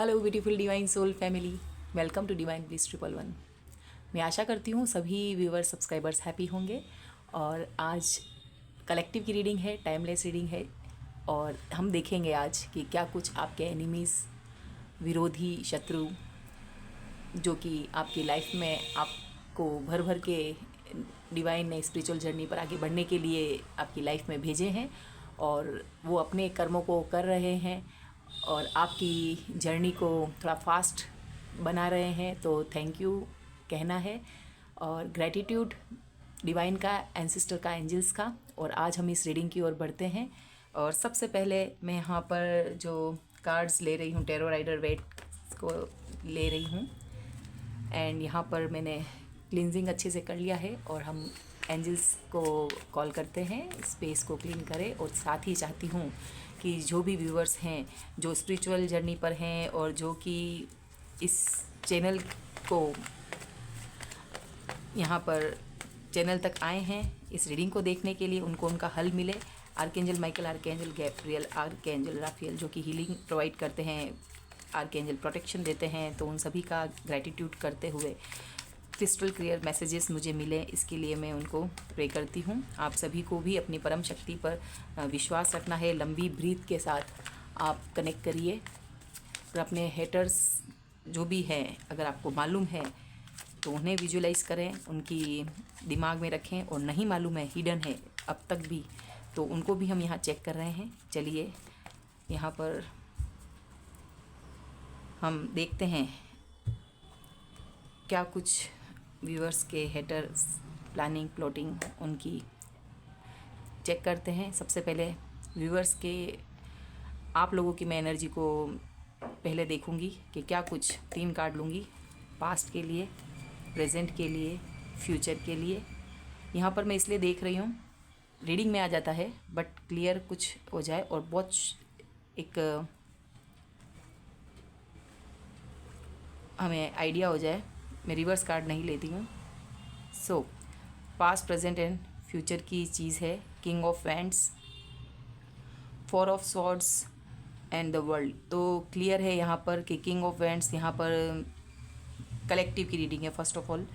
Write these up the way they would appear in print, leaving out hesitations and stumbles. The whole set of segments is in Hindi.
Hello beautiful divine soul family, welcome to divine bliss 111। मैं आशा करती हूँ सभी व्यूअर्स सब्सक्राइबर्स हैप्पी होंगे। और आज कलेक्टिव की रीडिंग है, टाइमलेस रीडिंग है। और हम देखेंगे आज कि क्या कुछ आपके एनिमीज़, विरोधी, शत्रु जो कि आपकी लाइफ में आपको भर भर के डिवाइन ने स्पिरिचुअल जर्नी पर आगे बढ़ने के लिए आपकी लाइफ में भेजे हैं और वो अपने कर्मों को कर रहे हैं और आपकी जर्नी को थोड़ा फास्ट बना रहे हैं। तो थैंक यू कहना है और ग्रैटिट्यूड डिवाइन का, एंसेस्टर का, एंजल्स का। और आज हम इस रीडिंग की ओर बढ़ते हैं। और सबसे पहले मैं यहाँ पर जो कार्ड्स ले रही हूँ, टैरो राइडर वेट को ले रही हूँ। एंड यहाँ पर मैंने क्लिनजिंग अच्छे से कर लिया है और हम एंजल्स को कॉल करते हैं, स्पेस को क्लीन करें। और साथ ही चाहती हूँ कि जो भी व्यूअर्स हैं जो स्पिरिचुअल जर्नी पर हैं और जो कि इस चैनल को यहाँ पर चैनल तक आए हैं इस रीडिंग को देखने के लिए, उनको उनका हल मिले। Archangel Michael, archangel Gabriel, archangel Raphael जो कि हीलिंग प्रोवाइड करते हैं, आर्कएंजल प्रोटेक्शन देते हैं, तो उन सभी का ग्रैटिट्यूड करते हुए क्रिस्टल क्लियर मैसेजेस मुझे मिले, इसके लिए मैं उनको प्रे करती हूँ। आप सभी को भी अपनी परम शक्ति पर विश्वास रखना है। लंबी ब्रीथ के साथ आप कनेक्ट करिए और अपने हेटर्स जो भी हैं, अगर आपको मालूम है तो उन्हें विजुलाइज करें, उनकी दिमाग में रखें। और नहीं मालूम है, हिडन है अब तक भी, तो उनको भी हम यहाँ चेक कर रहे हैं। चलिए यहाँ पर हम देखते हैं क्या कुछ व्यूअर्स के हेटर्स प्लानिंग, प्लॉटिंग उनकी चेक करते हैं। सबसे पहले व्यूअर्स के, आप लोगों की मैं एनर्जी को पहले देखूंगी कि क्या कुछ 3 कार्ड लूँगी पास्ट के लिए, प्रेजेंट के लिए, फ्यूचर के लिए। यहाँ पर मैं इसलिए देख रही हूँ, रीडिंग में आ जाता है बट क्लियर कुछ हो जाए और बहुत एक हमें आइडिया हो जाए। मैं रिवर्स कार्ड नहीं लेती हूँ। सो पास्ट, प्रेजेंट एंड फ्यूचर की चीज़ है। King of wands, 4 of swords and the world. तो क्लियर है यहाँ पर कि किंग ऑफ वैंड्स यहाँ पर कलेक्टिव की रीडिंग है फर्स्ट ऑफ ऑल,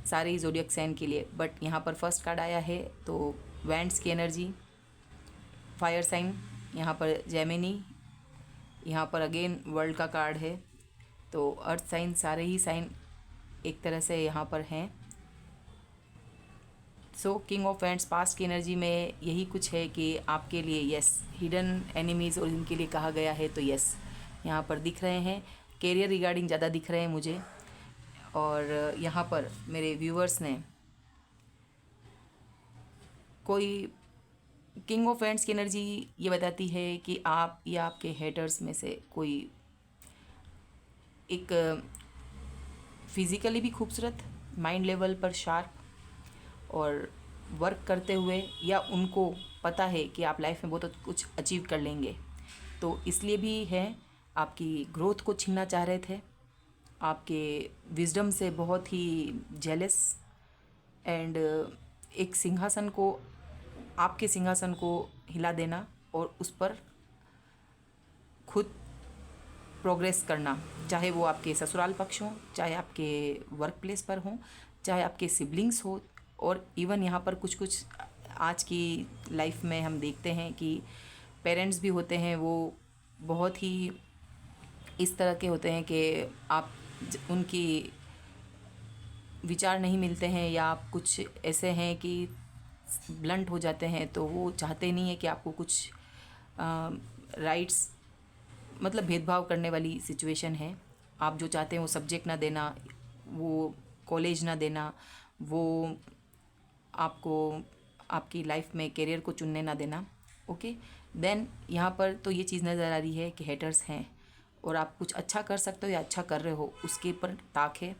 सारे ज़ोडिएक साइन के लिए। बट यहाँ पर फर्स्ट कार्ड आया है तो वैंड्स की एनर्जी, फायर साइन, यहाँ पर जेमिनी, यहाँ पर अगेन वर्ल्ड का कार्ड है। तो अर्थ साइन, सारे ही साइन एक तरह से यहाँ पर हैं। सो किंग ऑफ वैंड्स पास्ट की एनर्जी में यही कुछ है कि आपके लिए यस, हिडन एनिमीज़ और इनके लिए कहा गया है, तो यस यहाँ पर दिख रहे हैं। कैरियर रिगार्डिंग ज़्यादा दिख रहे हैं मुझे। और यहाँ पर मेरे व्यूअर्स ने कोई, किंग ऑफ वैंड्स की एनर्जी ये बताती है कि आप या आपके हेटर्स में से कोई एक फिज़िकली भी खूबसूरत, माइंड लेवल पर शार्प और वर्क करते हुए, या उनको पता है कि आप लाइफ में बहुत कुछ अचीव कर लेंगे, तो इसलिए भी है आपकी ग्रोथ को छीनना चाह रहे थे, आपके विजडम से बहुत ही जेलस। एंड एक सिंहासन को, आपके सिंहासन को हिला देना और उस पर खुद प्रोग्रेस करना, चाहे वो आपके ससुराल पक्ष हो, चाहे आपके वर्क प्लेस पर हो, चाहे आपके सिबलिंग्स हो। और इवन यहाँ पर कुछ कुछ आज की लाइफ में हम देखते हैं कि पेरेंट्स भी होते हैं, वो बहुत ही इस तरह के होते हैं कि आप उनकी विचार नहीं मिलते हैं, या आप कुछ ऐसे हैं कि ब्लंट हो जाते हैं, तो वो चाहते नहीं है कि आपको कुछ राइट्स, मतलब भेदभाव करने वाली सिचुएशन है। आप जो चाहते हैं वो सब्जेक्ट ना देना, वो कॉलेज ना देना, वो आपको आपकी लाइफ में करियर को चुनने ना देना। ओके, देन यहाँ पर तो ये चीज़ नज़र आ रही है कि हेटर्स हैं और आप कुछ अच्छा कर सकते हो या अच्छा कर रहे हो उसके पर ताक है।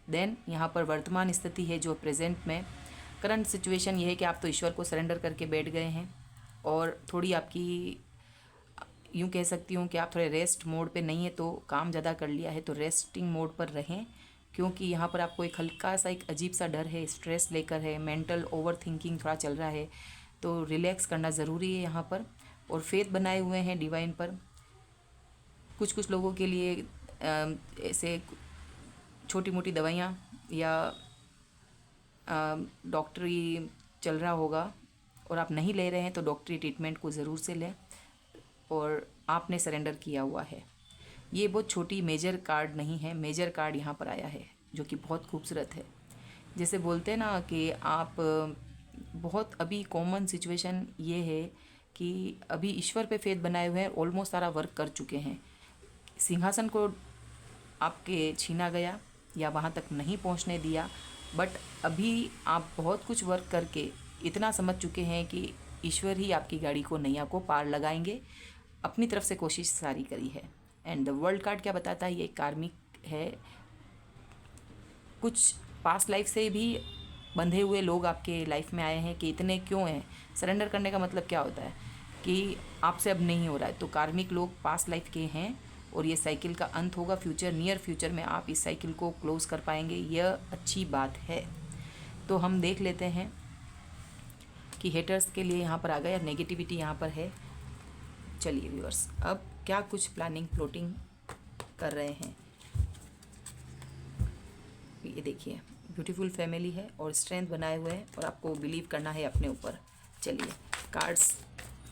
देन यहाँ पर वर्तमान स्थिति है जो प्रेजेंट में करंट सिचुएशन ये है कि आप तो ईश्वर को सरेंडर करके बैठ गए हैं और थोड़ी आपकी, यूँ कह सकती हूँ कि आप थोड़े रेस्ट मोड पे नहीं है, तो काम ज़्यादा कर लिया है, तो रेस्टिंग मोड पर रहें। क्योंकि यहाँ पर आपको एक हल्का सा, एक अजीब सा डर है, स्ट्रेस लेकर है, मेंटल ओवर थिंकिंग थोड़ा चल रहा है, तो रिलैक्स करना ज़रूरी है यहाँ पर। और फेथ बनाए हुए हैं डिवाइन पर। कुछ कुछ लोगों के लिए ऐसे छोटी मोटी दवाइयाँ या डॉक्टरी चल रहा होगा और आप नहीं ले रहे हैं तो डॉक्टरी ट्रीटमेंट को ज़रूर से लें। और आपने सरेंडर किया हुआ है। ये बहुत छोटी मेजर कार्ड नहीं है, मेजर कार्ड यहाँ पर आया है जो कि बहुत खूबसूरत है। जैसे बोलते हैं ना कि आप बहुत अभी कॉमन सिचुएशन ये है कि अभी ईश्वर पे फेथ बनाए हुए हैं, ऑलमोस्ट सारा वर्क कर चुके हैं, सिंहासन को आपके छीना गया या वहाँ तक नहीं पहुँचने दिया, बट अभी आप बहुत कुछ वर्क करके इतना समझ चुके हैं कि ईश्वर ही आपकी गाड़ी को नैया को पार लगाएंगे। अपनी तरफ से कोशिश सारी करी है। एंड द वर्ल्ड कार्ड क्या बताता है? ये कार्मिक है। कुछ पास्ट लाइफ से भी बंधे हुए लोग आपके लाइफ में आए हैं कि इतने क्यों हैं। सरेंडर करने का मतलब क्या होता है कि आपसे अब नहीं हो रहा है, तो कार्मिक लोग पास्ट लाइफ के हैं और ये साइकिल का अंत होगा। फ्यूचर, नियर फ्यूचर में आप इस साइकिल को क्लोज कर पाएंगे, यह अच्छी बात है। तो हम देख लेते हैं कि हेटर्स के लिए यहाँ पर आ गया, नेगेटिविटी यहाँ पर है। चलिए व्यूअर्स, अब क्या कुछ प्लानिंग प्लॉटिंग कर रहे हैं ये देखिए। ब्यूटीफुल फैमिली है और स्ट्रेंथ बनाए हुए हैं और आपको बिलीव करना है अपने ऊपर। चलिए cards,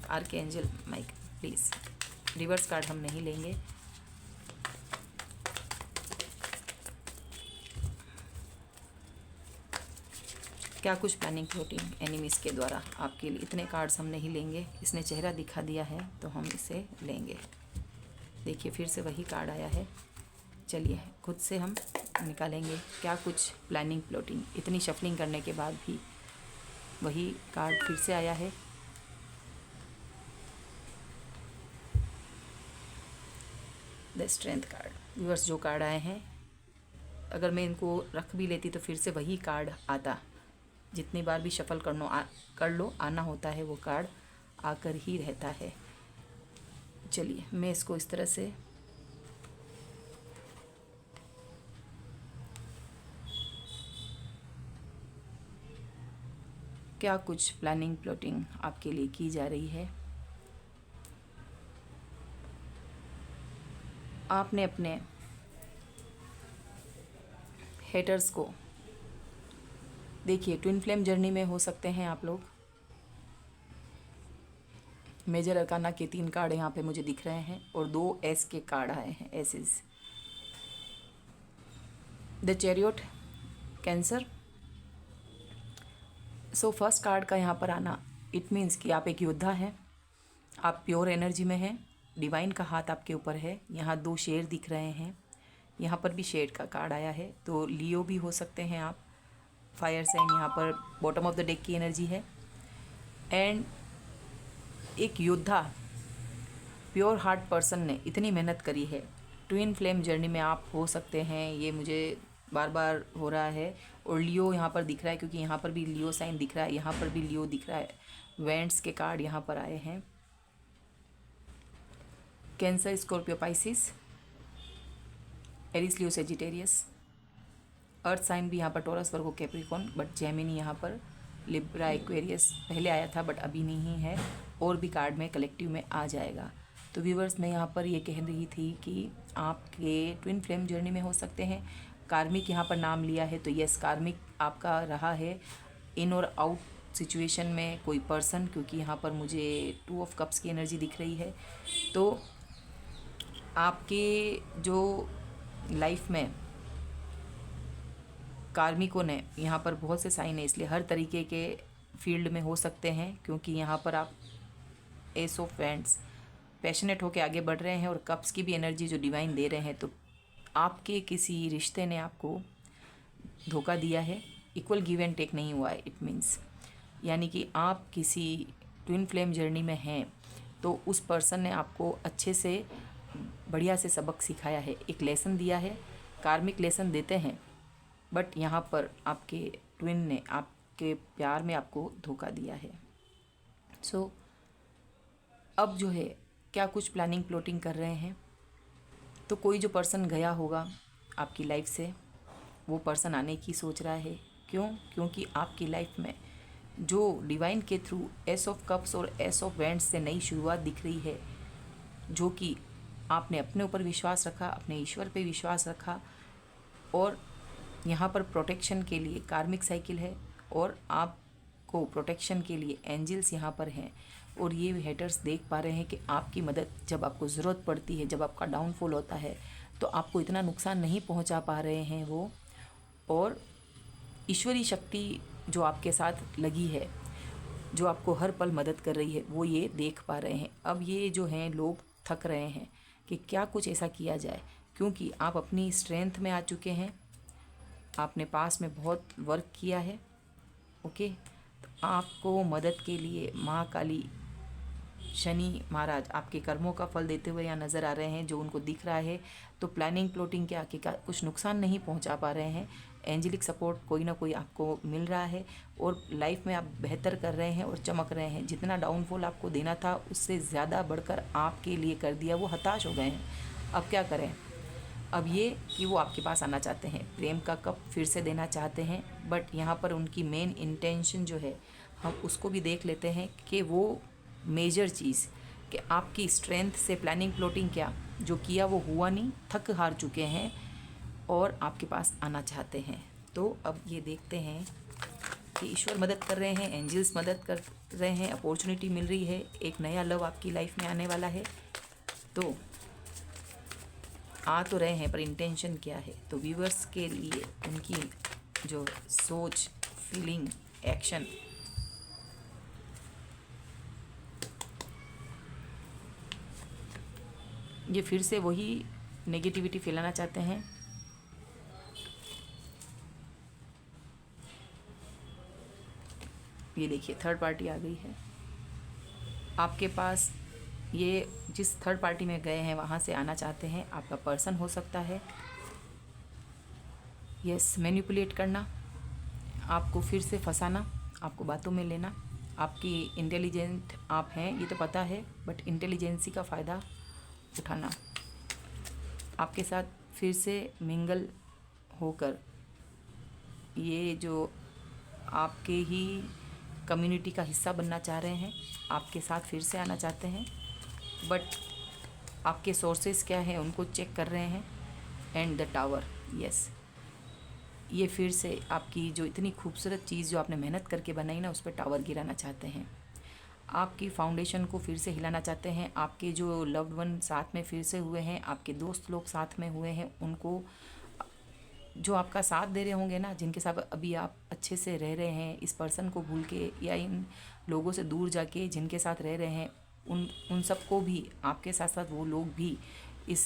archangel Mike please. Reverse card हम नहीं लेंगे। क्या कुछ प्लानिंग प्लॉटिंग एनिमीज़ के द्वारा आपके लिए? इतने कार्ड्स हम नहीं लेंगे, इसने चेहरा दिखा दिया है तो हम इसे लेंगे। देखिए फिर से वही कार्ड आया है। चलिए खुद से हम निकालेंगे क्या कुछ प्लानिंग प्लॉटिंग। इतनी शफलिंग करने के बाद भी वही कार्ड फिर से आया है। The strength card. व्यूअर्स, जो कार्ड आए हैं, अगर मैं इनको रख भी लेती तो फिर से वही कार्ड आता। जितनी बार भी शफल कर लो, आना होता है, वो कार्ड आकर ही रहता है। चलिए मैं इसको इस तरह से क्या कुछ प्लानिंग प्लॉटिंग आपके लिए की जा रही है। आपने अपने हेटर्स को देखिए, ट्विन फ्लेम जर्नी में हो सकते हैं आप लोग। मेजर अरकाना के 3 कार्ड यहाँ पे मुझे दिख रहे हैं और 2 एस के कार्ड आए हैं। Aces, the chariot, cancer. So first card का यहाँ पर आना, इट मीन्स कि आप एक योद्धा हैं, आप प्योर एनर्जी में हैं, डिवाइन का हाथ आपके ऊपर है। यहाँ 2 शेर दिख रहे हैं, यहाँ पर भी शेर का कार्ड आया है, तो लियो भी हो सकते हैं आप। फायर साइन यहाँ पर बॉटम ऑफ द डेक की एनर्जी है। एंड एक योद्धा, प्योर हार्ट पर्सन ने इतनी मेहनत करी है। ट्विन फ्लेम जर्नी में आप हो सकते हैं, ये मुझे बार बार हो रहा है। और लियो यहाँ पर दिख रहा है क्योंकि यहाँ पर भी लियो साइन दिख रहा है, यहाँ पर भी लियो दिख रहा है। वेंट्स के कार्ड यहाँ पर आए हैं। कैंसर, स्कॉर्पियो, पाइसिस, एरिस, लियो, सेजिटेरियस। अर्थ साइन भी यहाँ पर taurus, Virgo, Capricorn, but Gemini यहाँ पर लिब्रा, एक्वेरियस पहले आया था बट अभी नहीं है। और भी कार्ड में कलेक्टिव में आ जाएगा। तो व्यूवर्स, मैं यहाँ पर ये कह रही थी कि आपके ट्विन फ्लेम जर्नी में हो सकते हैं। कार्मिक यहाँ पर नाम लिया है, तो यस, कार्मिक आपका रहा है इन और आउट सिचुएशन में कोई पर्सन, क्योंकि यहाँ पर मुझे 2 ऑफ कप्स की एनर्जी दिख रही है। तो आपके जो लाइफ में कार्मिकों ने यहाँ पर बहुत से साइन है, इसलिए हर तरीके के फील्ड में हो सकते हैं, क्योंकि यहाँ पर आप एस ऑफ वैंड्स पैशनेट होके आगे बढ़ रहे हैं और कप्स की भी एनर्जी जो डिवाइन दे रहे हैं। तो आपके किसी रिश्ते ने आपको धोखा दिया है, इक्वल गिव एंड टेक नहीं हुआ है। इट मीन्स यानी कि आप किसी ट्विन फ्लेम जर्नी में हैं तो उस पर्सन ने आपको अच्छे से बढ़िया से सबक सिखाया है, एक लेसन दिया है। कार्मिक लेसन देते हैं, बट यहाँ पर आपके ट्विन ने आपके प्यार में आपको धोखा दिया है। सो अब जो है क्या कुछ प्लानिंग प्लॉटिंग कर रहे हैं। तो कोई जो पर्सन गया होगा आपकी लाइफ से, वो पर्सन आने की सोच रहा है। क्यों? क्योंकि आपकी लाइफ में जो डिवाइन के थ्रू एस ऑफ कप्स और एस ऑफ वैंड्स से नई शुरुआत दिख रही है, जो कि आपने अपने ऊपर विश्वास रखा, अपने ईश्वर पे विश्वास रखा, और यहाँ पर प्रोटेक्शन के लिए कार्मिक साइकिल है और आपको प्रोटेक्शन के लिए एंजल्स यहाँ पर हैं। और ये हेटर्स देख पा रहे हैं कि आपकी मदद जब आपको ज़रूरत पड़ती है, जब आपका डाउनफॉल होता है, तो आपको इतना नुकसान नहीं पहुँचा पा रहे हैं वो। और ईश्वरीय शक्ति जो आपके साथ लगी है, जो आपको हर पल मदद कर रही है, वो ये देख पा रहे हैं। अब ये जो हैं लोग थक रहे हैं कि क्या कुछ ऐसा किया जाए, क्योंकि आप अपनी स्ट्रेंथ में आ चुके हैं, आपने पास में बहुत वर्क किया है। ओके, तो आपको मदद के लिए महाकाली, शनि महाराज आपके कर्मों का फल देते हुए यहाँ नज़र आ रहे हैं, जो उनको दिख रहा है। तो प्लानिंग प्लॉटिंग क्या कि कुछ नुकसान नहीं पहुँचा पा रहे हैं। एंजेलिक सपोर्ट कोई ना कोई आपको मिल रहा है और लाइफ में आप बेहतर कर रहे हैं और चमक रहे हैं। जितना डाउनफॉल आपको देना था उससे ज़्यादा बढ़कर आपके लिए कर दिया, वो हताश हो गए हैं। अब क्या करें? अब ये कि वो आपके पास आना चाहते हैं, प्रेम का कप फिर से देना चाहते हैं, बट यहाँ पर उनकी मेन इंटेंशन जो है, हम उसको भी देख लेते हैं कि वो मेजर चीज़ कि आपकी स्ट्रेंथ से प्लानिंग प्लॉटिंग क्या जो किया वो हुआ नहीं, थक हार चुके हैं और आपके पास आना चाहते हैं। तो अब ये देखते हैं कि ईश्वर मदद कर रहे हैं, एंजल्स मदद कर रहे हैं, अपॉर्चुनिटी मिल रही है, एक नया लव आपकी लाइफ में आने वाला है। तो आ तो रहे हैं, पर इंटेंशन क्या है? तो व्यूअर्स के लिए उनकी जो सोच, फीलिंग, एक्शन, ये फिर से वही नेगेटिविटी फैलाना चाहते हैं। ये देखिए थर्ड पार्टी आ गई है आपके पास। ये जिस थर्ड पार्टी में गए हैं वहाँ से आना चाहते हैं, आपका पर्सन हो सकता है। यस, मैनिपुलेट करना, आपको फिर से फंसाना, आपको बातों में लेना। आपकी इंटेलिजेंट आप हैं ये तो पता है, बट इंटेलिजेंसी का फ़ायदा उठाना, आपके साथ फिर से मिंगल होकर, ये जो आपके ही कम्युनिटी का हिस्सा बनना चाह रहे हैं, आपके साथ फिर से आना चाहते हैं, बट आपके सोर्सेस क्या हैं उनको चेक कर रहे हैं। एंड द टावर, यस, ये फिर से आपकी जो इतनी खूबसूरत चीज़ जो आपने मेहनत करके बनाई ना, उस पर टावर गिराना चाहते हैं। आपकी फाउंडेशन को फिर से हिलाना चाहते हैं। आपके जो लव्ड वन साथ में फिर से हुए हैं, आपके दोस्त लोग साथ में हुए हैं, उनको जो आपका साथ दे रहे होंगे ना, जिनके साथ अभी आप अच्छे से रह रहे हैं, इस पर्सन को भूल के या इन लोगों से दूर जाके जिनके साथ रह रहे हैं, उन सबको भी आपके साथ साथ वो लोग भी इस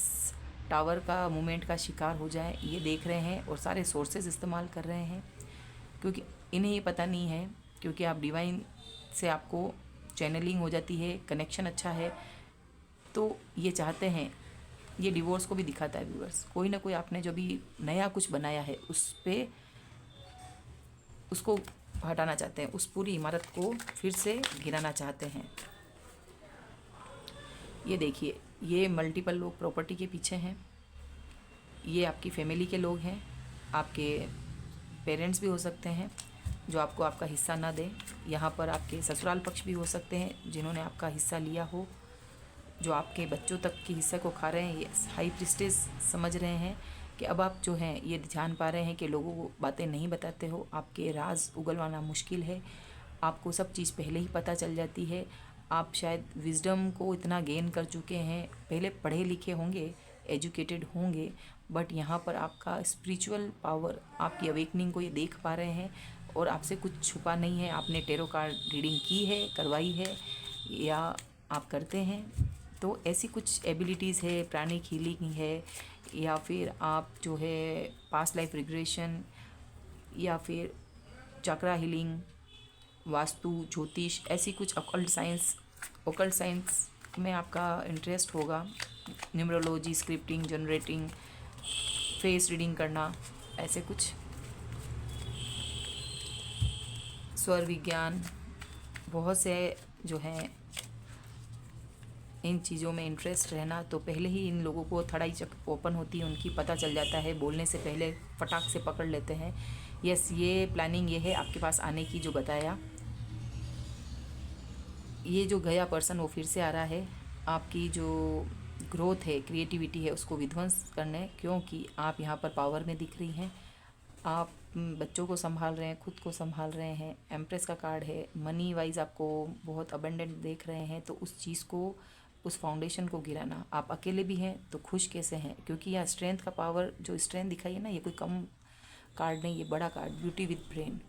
टावर का मूवमेंट का शिकार हो जाए, ये देख रहे हैं और सारे सोर्सेज इस्तेमाल कर रहे हैं, क्योंकि इन्हें ये पता नहीं है, क्योंकि आप डिवाइन से आपको चैनलिंग हो जाती है, कनेक्शन अच्छा है, तो ये चाहते हैं। ये डिवोर्स को भी दिखाता है व्यूअर्स, कोई ना कोई आपने जो भी नया कुछ बनाया है उस पे उसको हटाना चाहते हैं, उस पूरी इमारत को फिर से गिराना चाहते हैं। ये देखिए, ये मल्टीपल लोग प्रॉपर्टी के पीछे हैं। ये आपकी फैमिली के लोग हैं, आपके पेरेंट्स भी हो सकते हैं जो आपको आपका हिस्सा ना दें। यहाँ पर आपके ससुराल पक्ष भी हो सकते हैं जिन्होंने आपका हिस्सा लिया हो, जो आपके बच्चों तक के हिस्से को खा रहे हैं। ये हाई प्रीस्टेस समझ रहे हैं कि अब आप जो हैं ये जान पा रहे हैं कि लोगों को बातें नहीं बताते हो, आपके राज उगलवाना मुश्किल है, आपको सब चीज़ पहले ही पता चल जाती है। आप शायद विजडम को इतना गेन कर चुके हैं, पहले पढ़े लिखे होंगे, एजुकेटेड होंगे, बट यहाँ पर आपका स्पिरिचुअल पावर, आपकी अवेकनिंग को ये देख पा रहे हैं और आपसे कुछ छुपा नहीं है। आपने टेरो कार्ड रीडिंग की है, करवाई है या आप करते हैं, तो ऐसी कुछ एबिलिटीज़ है, प्राणिक हीलिंग है, या फिर आप जो है पास्ट लाइफ रिग्रेशन, या फिर चक्रा हीलिंग, वास्तु, ज्योतिष, ऐसी कुछ ओकल्ट साइंस में आपका इंटरेस्ट होगा। Numerology, scripting, generating, face reading करना, ऐसे कुछ स्वर विज्ञान, बहुत से जो हैं इन चीज़ों में इंटरेस्ट रहना। तो पहले ही इन लोगों को थड़ाई चक ओपन होती है उनकी, पता चल जाता है, बोलने से पहले फटाक से पकड़ लेते हैं। यस, ये प्लानिंग ये है आपके पास आने की, जो बताया। ये जो गया पर्सन वो फिर से आ रहा है। आपकी जो ग्रोथ है, क्रिएटिविटी है, उसको विध्वंस करने, क्योंकि आप यहाँ पर पावर में दिख रही हैं। आप बच्चों को संभाल रहे हैं, खुद को संभाल रहे हैं। एम्प्रेस का कार्ड है, मनी वाइज आपको बहुत अबंडेंट देख रहे हैं, तो उस चीज़ को, उस फाउंडेशन को गिराना। आप अकेले भी हैं तो खुश कैसे हैं, क्योंकि यह स्ट्रेंथ का पावर, जो स्ट्रेंथ दिखाई है ना, ये कोई कम कार्ड नहीं, ये बड़ा card. Beauty with brain,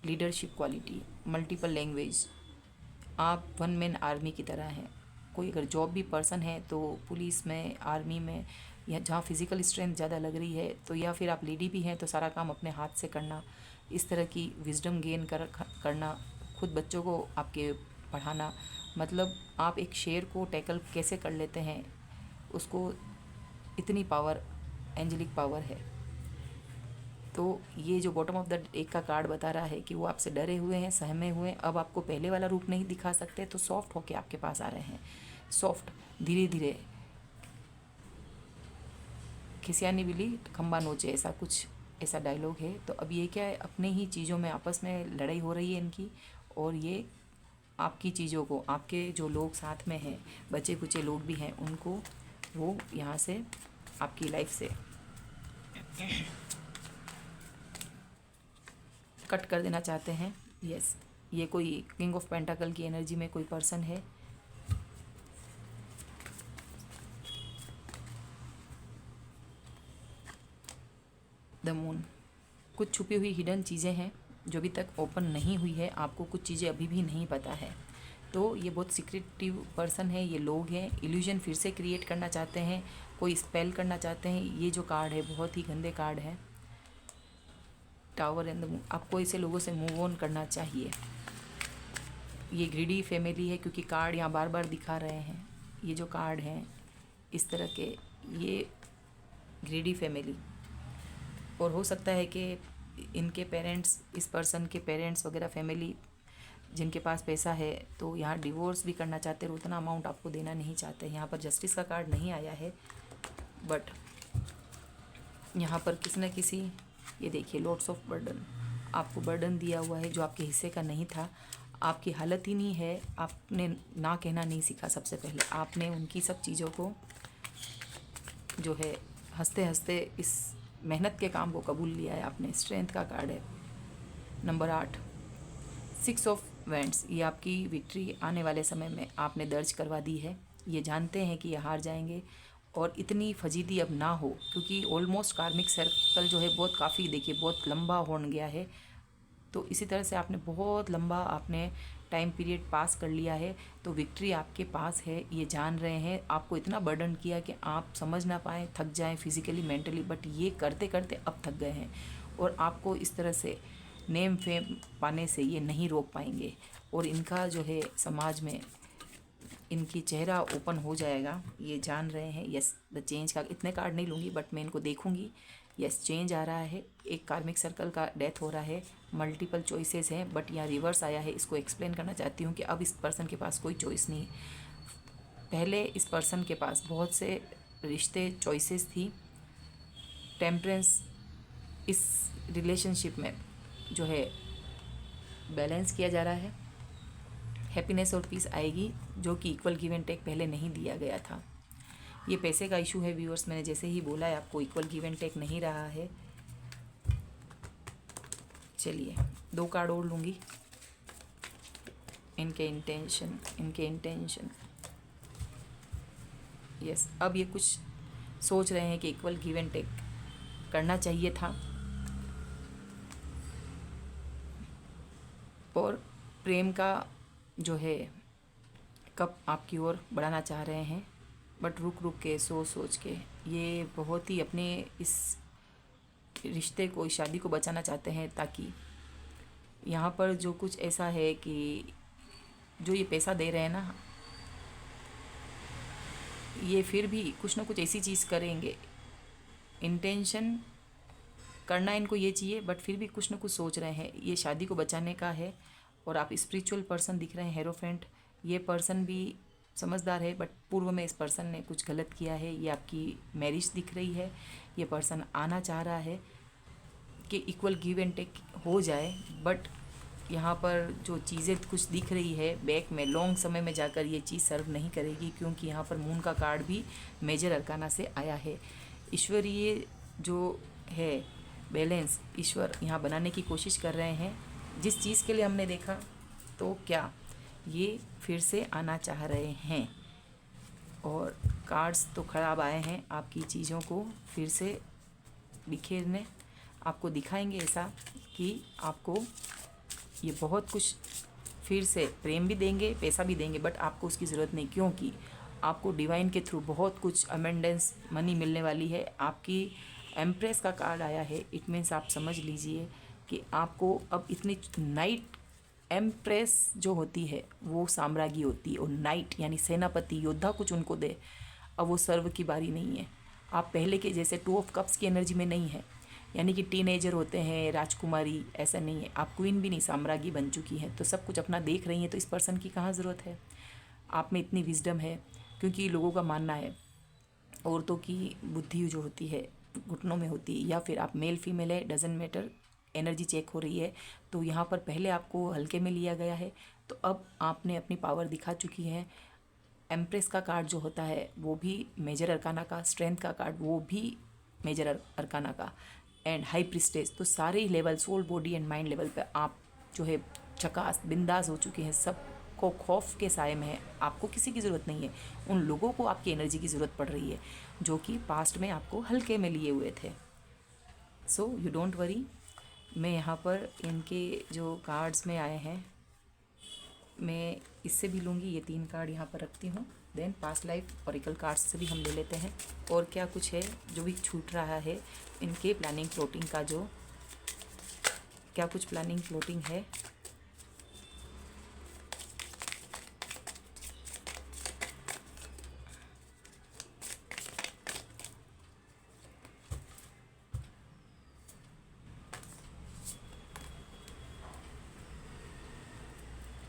leadership quality, multiple language. आप वन मैन आर्मी की तरह हैं। कोई अगर जॉब भी पर्सन है तो पुलिस में, आर्मी में, या जहाँ फिज़िकल स्ट्रेंथ ज़्यादा लग रही है, तो या फिर आप लेडी भी हैं तो सारा काम अपने हाथ से करना, इस तरह की विजडम गेन करना, खुद बच्चों को आपके पढ़ाना। मतलब आप एक शेर को टैकल कैसे कर लेते हैं, उसको इतनी पावर, एंजेलिक पावर है। तो ये जो बॉटम ऑफ द डेक का कार्ड बता रहा है कि वो आपसे डरे हुए हैं, सहमे हुए हैं, अब आपको पहले वाला रूप नहीं दिखा सकते, तो सॉफ्ट होके आपके पास आ रहे हैं। सॉफ्ट, धीरे धीरे, खिसियानी बिल्ली खंबा नोचे, ऐसा कुछ, ऐसा डायलॉग है। तो अब ये क्या है, अपने ही चीज़ों में आपस में लड़ाई हो रही है इनकी, और ये आपकी चीज़ों को, आपके जो लोग साथ में हैं, बचे कुचे लोग भी हैं, उनको वो यहाँ से, आपकी लाइफ से कट कर देना चाहते हैं। यस, ये कोई किंग ऑफ पेंटाकल की एनर्जी में कोई पर्सन है। द मून, कुछ छुपी हुई हिडन चीज़ें हैं जो अभी तक ओपन नहीं हुई है, आपको कुछ चीज़ें अभी भी नहीं पता है। तो ये बहुत सीक्रेटिव पर्सन है, ये लोग हैं, इल्यूजन फिर से क्रिएट करना चाहते हैं, कोई स्पेल करना चाहते हैं। ये जो कार्ड है बहुत ही गंदे कार्ड है, टावर एंड द मून। आपको ऐसे लोगों से मूव ऑन करना चाहिए। ये ग्रीडी फैमिली है, क्योंकि कार्ड यहाँ बार बार दिखा रहे हैं, ये जो कार्ड हैं इस तरह के, ये ग्रीडी फैमिली। और हो सकता है कि इनके पेरेंट्स, इस पर्सन के पेरेंट्स वगैरह, फैमिली जिनके पास पैसा है, तो यहाँ डिवोर्स भी करना चाहते हैं, उतना अमाउंट आपको देना नहीं चाहते। यहाँ पर जस्टिस का कार्ड नहीं आया है, बट यहाँ पर किसी न किसी, ये देखिए, लॉट्स ऑफ बर्डन, आपको बर्डन दिया हुआ है जो आपके हिस्से का नहीं था। आपकी हालत ही नहीं है, आपने ना कहना नहीं सीखा। सबसे पहले आपने उनकी सब चीज़ों को जो है हंसते हंसते इस मेहनत के काम को कबूल लिया है आपने। स्ट्रेंथ का कार्ड है, नंबर 8, 6 ऑफ वेंट्स। ये आपकी विक्ट्री आने वाले समय में आपने दर्ज करवा दी है। ये जानते हैं कि ये हार जाएंगे, और इतनी फजीदी अब ना हो, क्योंकि ऑलमोस्ट कार्मिक सर्कल जो है बहुत काफ़ी, देखिए, बहुत लंबा हो गया है। तो इसी तरह से आपने बहुत लंबा, आपने टाइम पीरियड पास कर लिया है, तो विक्ट्री आपके पास है, ये जान रहे हैं। आपको इतना बर्डन किया कि आप समझ ना पाए, थक जाएं फिजिकली, मेंटली, बट ये करते करते अब थक गए हैं, और आपको इस तरह से नेम फेम पाने से ये नहीं रोक पाएंगे। और इनका जो है समाज में, इनकी चेहरा ओपन हो जाएगा, ये जान रहे हैं। यस, द चेंज का, इतने कार्ड नहीं लूँगी बट मैं इनको देखूँगी। यस, चेंज आ रहा है, एक कार्मिक सर्कल का डेथ हो रहा है, मल्टीपल चॉइसेस हैं, बट यहाँ रिवर्स आया है। इसको एक्सप्लेन करना चाहती हूँ कि अब इस पर्सन के पास कोई चॉइस नहीं। पहले इस पर्सन के पास बहुत से रिश्ते, चॉइसेस थी। टेम्परेंस इस रिलेशनशिप में जो है बैलेंस किया जा रहा है। हैप्पीनेस और पीस आएगी, जो कि इक्वल गिव एंड टेक पहले नहीं दिया गया था। ये पैसे का इशू है व्यूअर्स, मैंने जैसे ही बोला है आपको, इक्वल गिव एंड टेक नहीं रहा है। चलिए 2 कार्ड और लूँगी। इनके इंटेंशन, यस, अब ये कुछ सोच रहे हैं कि इक्वल गिव एंड टेक करना चाहिए था, और प्रेम का जो है कप आपकी ओर बढ़ाना चाह रहे हैं, बट रुक रुक के, सोच के, ये बहुत ही अपने इस रिश्ते को, इस शादी को बचाना चाहते हैं, ताकि यहाँ पर जो कुछ ऐसा है कि जो ये पैसा दे रहे हैं ना, ये फिर भी कुछ ना कुछ ऐसी चीज़ करेंगे। इंटेंशन करना इनको ये चाहिए, बट फिर भी कुछ ना कुछ सोच रहे हैं, ये शादी को बचाने का है। और आप स्पिरिचुअल पर्सन दिख रहे हैं, हेरोफेंट। ये पर्सन भी समझदार है, बट पूर्व में इस पर्सन ने कुछ गलत किया है। ये आपकी मैरिज दिख रही है, ये पर्सन आना चाह रहा है कि इक्वल गिव एंड टेक हो जाए, बट यहाँ पर जो चीज़ें कुछ दिख रही है बैक में, लॉन्ग समय में जाकर ये चीज़ सर्व नहीं करेगी, क्योंकि यहाँ पर मून का कार्ड भी मेजर अरकाना से आया है। ईश्वरीय जो है बैलेंस ईश्वर यहाँ बनाने की कोशिश कर रहे हैं। जिस चीज़ के लिए हमने देखा, तो क्या ये फिर से आना चाह रहे हैं। और कार्ड्स तो ख़राब आए हैं, आपकी चीज़ों को फिर से बिखेरने आपको दिखाएंगे, ऐसा कि आपको ये बहुत कुछ फिर से प्रेम भी देंगे, पैसा भी देंगे, बट आपको उसकी ज़रूरत नहीं, क्योंकि आपको डिवाइन के थ्रू बहुत कुछ अमेंडेंस मनी मिलने वाली है। आपकी एम्प्रेस का कार्ड आया है, इट मीन्स आप समझ लीजिए कि आपको अब इतनी नाइट, एम्प्रेस जो होती है वो साम्राज्ञी होती है, और नाइट यानी सेनापति योद्धा कुछ उनको दे। अब वो सर्व की बारी नहीं है, आप पहले के जैसे 2 ऑफ कप्स की एनर्जी में नहीं है, यानी कि टीनेजर होते हैं, राजकुमारी, ऐसा नहीं है। आप क्वीन भी नहीं, साम्राज्ञी बन चुकी हैं, तो सब कुछ अपना देख रही हैं, तो इस पर्सन की कहाँ ज़रूरत है। आप में इतनी विजडम है, क्योंकि लोगों का मानना है औरतों की बुद्धि जो होती है घुटनों में होती है, या फिर आप मेल फीमेल है डजेंट मैटर, एनर्जी चेक हो रही है। तो यहाँ पर पहले आपको हल्के में लिया गया है, तो अब आपने अपनी पावर दिखा चुकी है। एम्प्रेस का कार्ड जो होता है वो भी मेजर अरकाना का, स्ट्रेंथ का कार्ड वो भी मेजर अरकाना का, एंड हाई प्रिस्टेज। तो सारे ही level, soul, body and mind level पे आप जो है चकास बिंदास हो चुके हैं। सबको खौफ के साए में है, आपको किसी की ज़रूरत नहीं है। उन लोगों को आपकी एनर्जी की ज़रूरत पड़ रही है जो कि पास्ट में आपको हल्के में लिए हुए थे। So you don't worry. मैं यहाँ पर इनके जो कार्ड्स में आए हैं, मैं इससे भी लूँगी, ये 3 कार्ड यहाँ पर रखती हूँ। Then past life oracle cards से भी हम ले लेते हैं, और क्या कुछ है जो भी छूट रहा है इनके प्लानिंग प्लॉटिंग का, जो क्या कुछ प्लानिंग प्लॉटिंग है।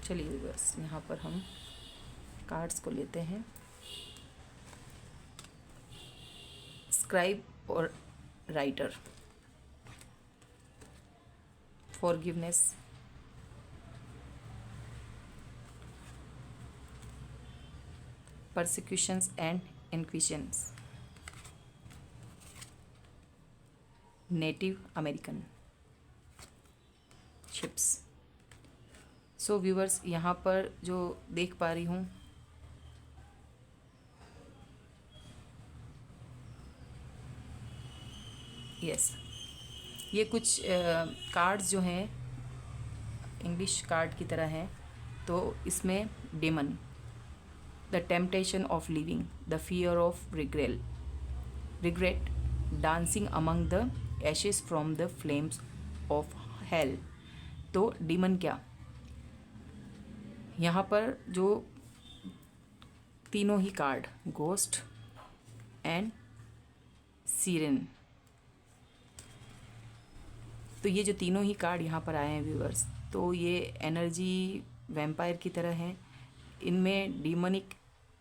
चलिए बस यहाँ पर हम कार्ड्स को लेते हैं। स्क्राइब और writer, forgiveness, persecutions and inquisitions, native American ships. So viewers, यहाँ पर जो देख पा रही हूँ, यस, ये कुछ कार्ड्स जो हैं इंग्लिश कार्ड की तरह हैं। तो इसमें demon, the temptation of living, the fear of regret, dancing among the ashes from the flames of hell. तो डीमन क्या, यहाँ पर जो तीनों ही कार्ड, गोस्ट एंड सीरन, तो ये जो तीनों ही कार्ड यहाँ पर आए हैं व्यूअर्स, तो ये एनर्जी वैम्पायर की तरह हैं। इनमें डीमनिक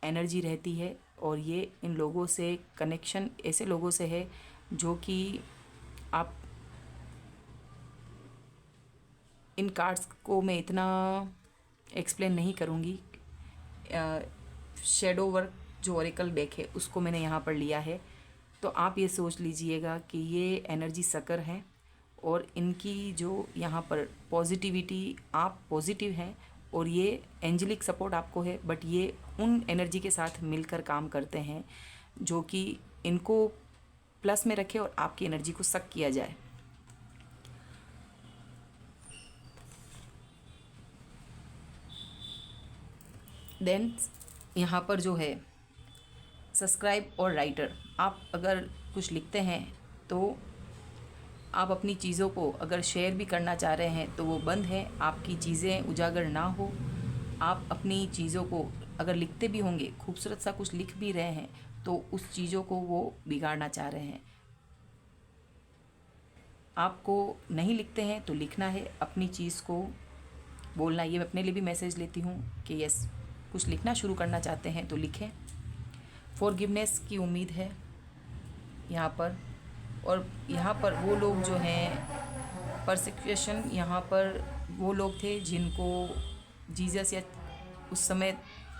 एनर्जी रहती है, और ये इन लोगों से कनेक्शन ऐसे लोगों से है जो कि आप, इन कार्ड्स को मैं इतना एक्सप्लेन नहीं करूँगी। शेडो वर्क जो ओरेकल डेक है उसको मैंने यहाँ पर लिया है, तो आप ये सोच लीजिएगा कि ये एनर्जी सकर हैं, और इनकी जो यहाँ पर पॉजिटिविटी, आप पॉजिटिव हैं, और ये एंजेलिक सपोर्ट आपको है, बट ये उन एनर्जी के साथ मिलकर काम करते हैं जो कि इनको प्लस में रखे और आपकी एनर्जी को सक किया जाए। देन यहाँ पर जो है सब्सक्राइब और राइटर, आप अगर कुछ लिखते हैं तो आप अपनी चीज़ों को अगर शेयर भी करना चाह रहे हैं तो वो बंद है, आपकी चीज़ें उजागर ना हो। आप अपनी चीज़ों को अगर लिखते भी होंगे, खूबसूरत सा कुछ लिख भी रहे हैं, तो उस चीज़ों को वो बिगाड़ना चाह रहे हैं। आपको नहीं लिखते हैं तो लिखना है, अपनी चीज़ को बोलना। ये मैं अपने लिए भी मैसेज लेती हूँ कि यस, कुछ लिखना शुरू करना चाहते हैं तो लिखें। फॉरगिवनेस की उम्मीद है यहाँ पर, और यहाँ पर वो लोग जो हैं परसिक्यूशन, यहाँ पर वो लोग थे जिनको जीसस या उस समय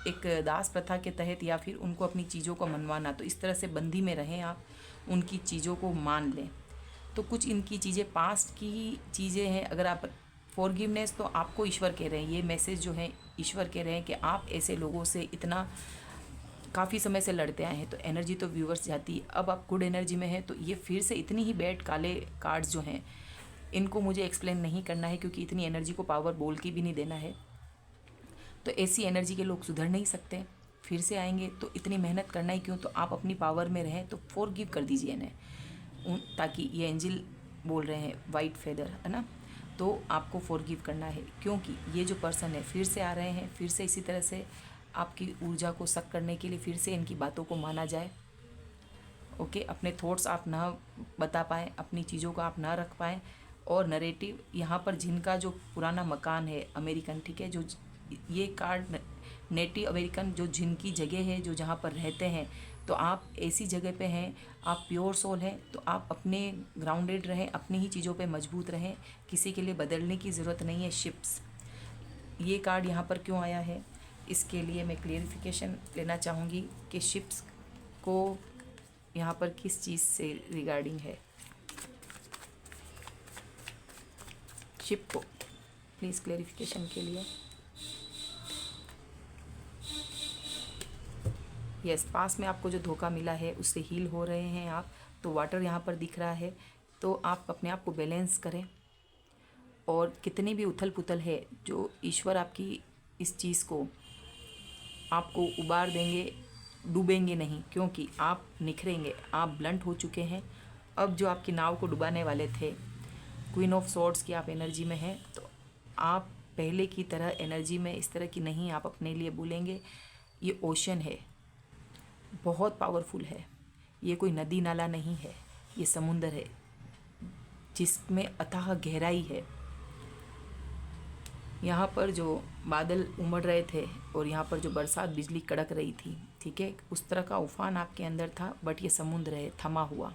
एक दास प्रथा के तहत या फिर उनको अपनी चीज़ों को मनवाना, तो इस तरह से बंदी में रहें आप, उनकी चीज़ों को मान लें। तो कुछ इनकी चीज़ें पास्ट की चीज़ें हैं। अगर आप फॉरगिवनेस, तो आपको ईश्वर कह रहे हैं, ये मैसेज जो है ईश्वर कह रहे हैं कि आप ऐसे लोगों से इतना काफ़ी समय से लड़ते आए हैं। तो एनर्जी तो व्यूवर्स जाती है, अब आप गुड एनर्जी में हैं। तो ये फिर से इतनी ही बैड काले कार्ड्स जो हैं, इनको मुझे एक्सप्लेन नहीं करना है, क्योंकि इतनी एनर्जी को पावर बोल के भी नहीं देना है। तो ऐसी एनर्जी के लोग सुधर नहीं सकते, फिर से आएंगे। तो इतनी मेहनत करना ही क्यों? तो आप अपनी पावर में रहें, तो फॉरगिव कर दीजिए इन्हें, ताकि ये एंजल बोल रहे हैं वाइट फेदर, है ना, तो आपको फॉरगिव करना है, क्योंकि ये जो पर्सन है फिर से आ रहे हैं, फिर से इसी तरह से आपकी ऊर्जा को सक करने के लिए फिर से इनकी बातों को माना जाए। ओके, अपने थॉट्स आप ना बता पाएँ, अपनी चीज़ों को आप ना रख पाएँ। और नरेटिव यहाँ पर जिनका जो पुराना मकान है अमेरिकन, ठीक है, जो ये कार्ड नेटिव अमेरिकन, जो जिनकी जगह है, जो जहाँ पर रहते हैं, तो आप ऐसी जगह पे हैं, आप प्योर सोल हैं, तो आप अपने ग्राउंडेड रहें, अपनी ही चीज़ों पे मजबूत रहें, किसी के लिए बदलने की ज़रूरत नहीं है। शिप्स, ये कार्ड यहाँ पर क्यों आया है, इसके लिए मैं क्लियरिफिकेशन लेना चाहूँगी कि शिप्स को यहाँ पर किस चीज़ से रिगार्डिंग है। शिप को प्लीज़ क्लियरिफिकेशन के लिए। यस, पास में आपको जो धोखा मिला है उससे हील हो रहे हैं आप। तो वाटर यहाँ पर दिख रहा है, तो आप अपने आप को बैलेंस करें। और कितनी भी उथल पुथल है, जो ईश्वर आपकी इस चीज़ को आपको उबार देंगे, डूबेंगे नहीं, क्योंकि आप निखरेंगे, आप ब्लंट हो चुके हैं। अब जो आपकी नाव को डुबाने वाले थे, क्वीन ऑफ सॉर्ड्स की आप एनर्जी में हैं, तो आप पहले की तरह एनर्जी में इस तरह की नहीं आप अपने लिए बोलेंगे। ये ओशन है, बहुत पावरफुल है, ये कोई नदी नाला नहीं है, ये समुंदर है जिसमें अथाह गहराई है। यहाँ पर जो बादल उमड़ रहे थे और यहाँ पर जो बरसात बिजली कड़क रही थी, ठीक है, उस तरह का उफान आपके अंदर था, बट ये समुद्र है थमा हुआ।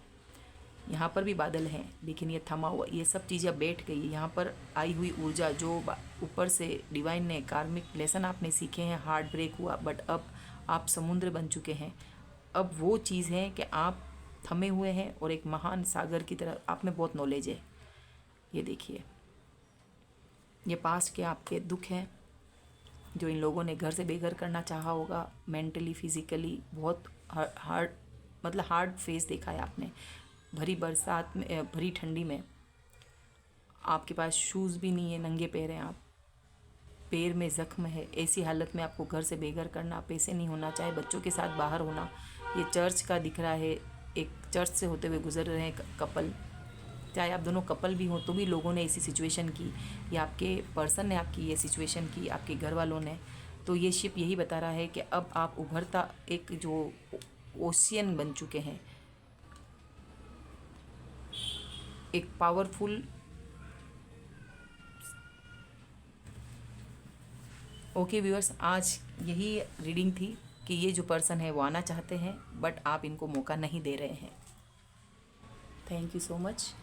यहाँ पर भी बादल हैं, लेकिन ये थमा हुआ। ये सब चीज़ें अब बैठ गई। यहाँ पर आई हुई ऊर्जा जो ऊपर से डिवाइन ने, कार्मिक लेसन आपने सीखे हैं, हार्ट ब्रेक हुआ, बट अब आप समुद्र बन चुके हैं। अब वो चीज़ है कि आप थमे हुए हैं और एक महान सागर की तरह आप में बहुत नॉलेज है। ये देखिए, ये पास्ट के आपके दुख हैं जो इन लोगों ने घर से बेघर करना चाहा होगा, मेंटली फिजिकली बहुत हार्ड, मतलब हार्ड फेस देखा है आपने। भरी बरसात में, भरी ठंडी में आपके पास शूज़ भी नहीं है, नंगे पैर हैं आप, पैर में ज़ख्म है। ऐसी हालत में आपको घर से बेघर करना, पैसे नहीं होना, चाहे बच्चों के साथ बाहर होना। ये चर्च का दिख रहा है, एक चर्च से होते हुए गुजर रहे हैं कपल, चाहे आप दोनों कपल भी हो तो भी लोगों ने ऐसी सिचुएशन की, या आपके पर्सन ने आपकी ये सिचुएशन की, आपके घर वालों ने। तो ये शिप यही बता रहा है कि अब आप उभरता एक जो ओशियन बन चुके हैं, एक पावरफुल। ओके व्यूअर्स, आज यही रीडिंग थी कि ये जो पर्सन है वो आना चाहते हैं, बट आप इनको मौका नहीं दे रहे हैं। Thank you so much.